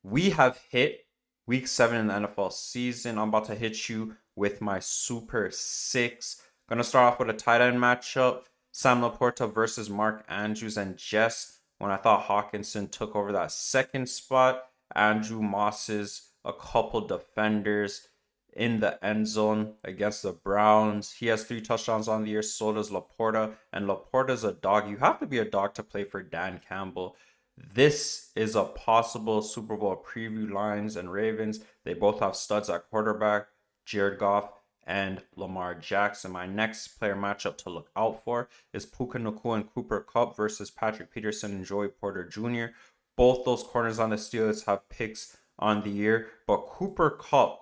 We have hit week 7 in the NFL season. I'm about to hit you with my Super 6. Gonna start off with a tight end matchup. Sam Laporta versus Mark Andrews. And just when I thought Hawkinson took over that second spot, Andrew Moss's a couple defenders in the end zone against the Browns. He has 3 touchdowns on the year. So does Laporta. And Laporta's a dog. You have to be a dog to play for Dan Campbell. This is a possible Super Bowl preview. Lions and Ravens. They both have studs at quarterback, Jared Goff and Lamar Jackson. My next player matchup to look out for is Puka Nacua and Cooper Kupp versus Patrick Peterson and Joey Porter Jr. Both those corners on the Steelers have picks on the year, but Cooper Kupp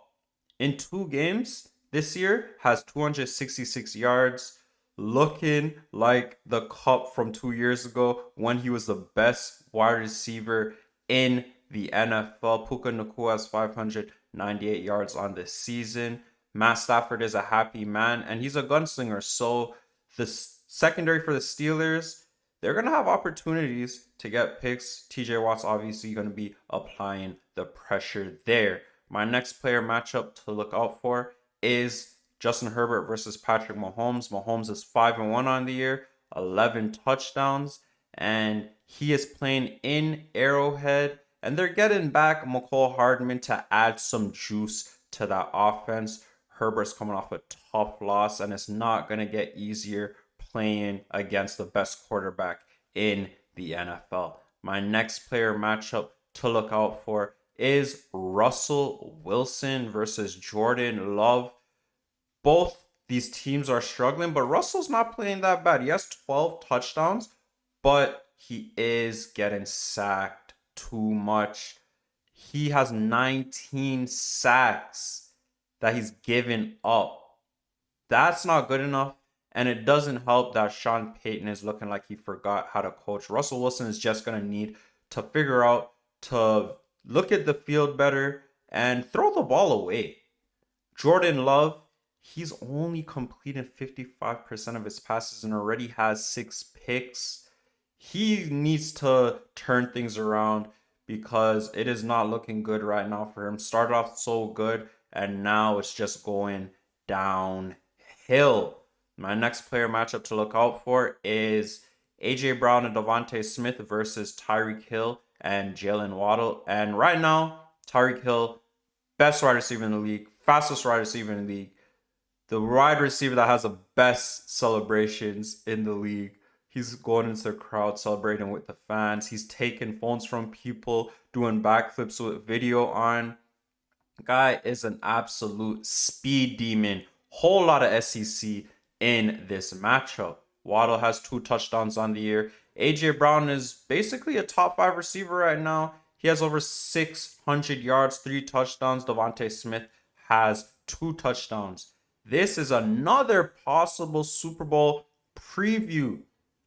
in 2 games this year has 266 yards, looking like the Kupp from 2 years ago when he was the best wide receiver in the NFL. Puka Nacua has 598 yards on this season. Matt Stafford is a happy man, and he's a gunslinger. So the secondary for the Steelers, they're going to have opportunities to get picks. TJ Watt's obviously going to be applying the pressure there. My next player matchup to look out for is Justin Herbert versus Patrick Mahomes. Mahomes is 5-1 on the year, 11 touchdowns, and he is playing in Arrowhead. And they're getting back McCole Hardman to add some juice to that offense. Herbert's coming off a tough loss, and it's not going to get easier playing against the best quarterback in the NFL. My next player matchup to look out for is Russell Wilson versus Jordan Love. Both these teams are struggling, but Russell's not playing that bad. He has 12 touchdowns, but he is getting sacked too much. He has 19 sacks that he's given up. That's not good enough. And it doesn't help that Sean Payton is looking like he forgot how to coach. Russell Wilson is just going to need to figure out to look at the field better and throw the ball away. Jordan Love, he's only completed 55% of his passes and already has 6 picks. He needs to turn things around because it is not looking good right now for him. Started off so good, and now it's just going downhill. My next player matchup to look out for is A.J. Brown and Devonta Smith versus Tyreek Hill and Jalen Waddle. And right now, Tyreek Hill, best wide receiver in the league, fastest wide receiver in the league, the wide receiver that has the best celebrations in the league. He's going into the crowd celebrating with the fans. He's taking phones from people, doing backflips with video on. Guy is an absolute speed demon. Whole lot of SEC in this matchup. Waddle has 2 touchdowns on the year. A.J. Brown is basically a top 5 receiver right now. He has over 600 yards, 3 touchdowns. Devonta Smith has 2 touchdowns. This is another possible Super Bowl preview.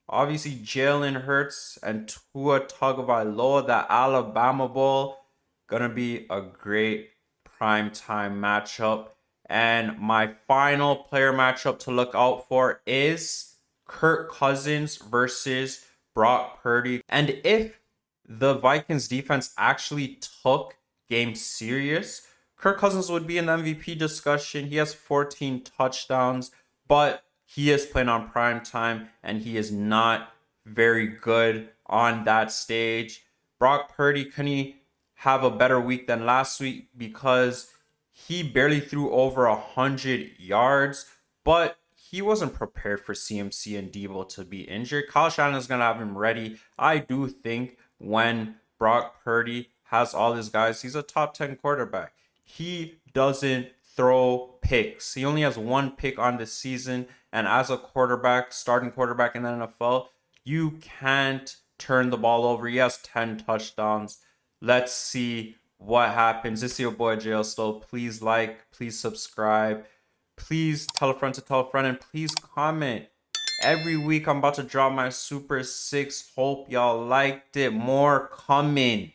Obviously, Jalen Hurts and Tua Tagovailoa, that Alabama Bowl, gonna be a great primetime matchup. And my final player matchup to look out for is Kirk Cousins versus Brock Purdy. And if the Vikings defense actually took games serious, Kirk Cousins would be in the MVP discussion. He has 14 touchdowns, but he is playing on prime time and he is not very good on that stage. Brock Purdy, can he have a better week than last week? Because he barely threw over 100 yards, but he wasn't prepared for CMC and Debo to be injured. Kyle Shanahan is going to have him ready. I do think when Brock Purdy has all his guys, he's a top 10 quarterback. He doesn't throw picks. He only has 1 pick on the season. And as a quarterback, starting quarterback in the NFL, you can't turn the ball over. He has 10 touchdowns. Let's see what happens. This is your boy Jayo Sto. Please like, please subscribe, please tell a friend to tell a friend, and please comment. Every week I'm about to drop my Super 6. Hope y'all liked it. More coming.